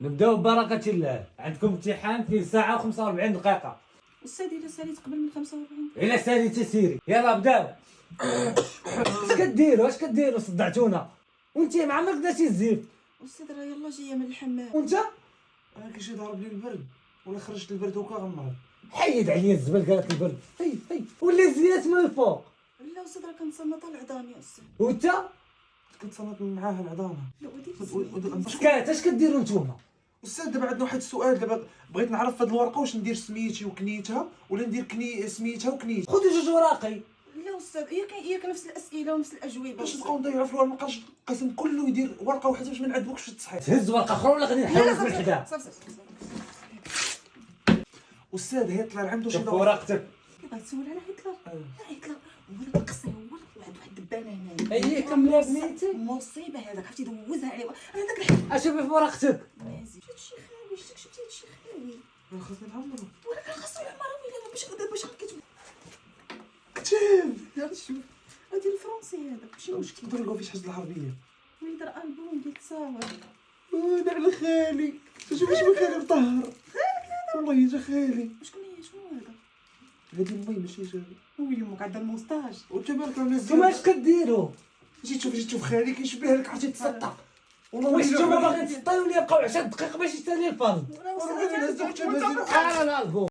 نبداو ببركة الله. عندكم امتحان في ساعة و45 دقيقة. أستاذ إلا ساليت قبل من 45. إلا ساليتي سيري. يلا بداو. اش كديروا صدعتونا. وانت ما عمرك درتي الزيف. أستاذ راه يلا جاية من الحمام. وانت انا كيجي ضارب لي البرد ولا خرجت البرد وكا غنمرض. حيد عليا الزبل قالك البرد. هي ولا زيات من الفوق. لا أستاذ راه كنتصنت على العظام يا أستاذ. وانت كنتصنت معاها العظامه. لا ودي سكات. اش كديروا نتوما؟ استاذ دابا عندنا واحد السؤال. دابا بغيت نعرف في هاد الورقه واش ندير سميتي وكنيتها ولا ندير سميتها وكنيتها. خذوا جوج وراقي. لا أستاذ ياك نفس الأسئلة ونفس الأجوبة. باش نبقاو نضيعوا في الورقه مابقاش القسم كله يدير ورقه واحده باش ما نعذبوكش في التصحيح. تهز ورقة أخرى ولا غادي نحاول من حدا؟ صافي. استاذ هتلر عنده شي شوف دور. ورقتك. بغيت تسول على هتلر. هتلر هو دابا القصة هو واحد الدبانة هنايا. هي كملات سميتي. مصيبة هذاك عرفتي دوزها عليه. أنا داك الحق اشوفي في ورقتك. مازال هادشي خاوي شفتي هادشي خاوي. راه خاصنا نعمرو ولكن راه خاصو يعمرو ويلا باش كتب كتاب. يلا شوف هادي الفرنسي هذا ماشي مشكل. نقدر نلقاو فيه حاجه العربيه. ويدير ألبوم ديال التصاور. وانا على خالي. شوف اش ما خالي مطهر. والله جا خالي. شنو هذا؟ هادي امي ماشي جا. هو يمك عندها الموستاج. وانت مالك راه ناس نتوما اش كديروا؟ جيت تشوف خالي كيشبه لك عرفتي تسطى. والله واش ما نتوما باغيين تسطيو لي يبقاو 10 دقائق باش يسالي الفرن؟ والله ما نهزو حتى انا الالبوم.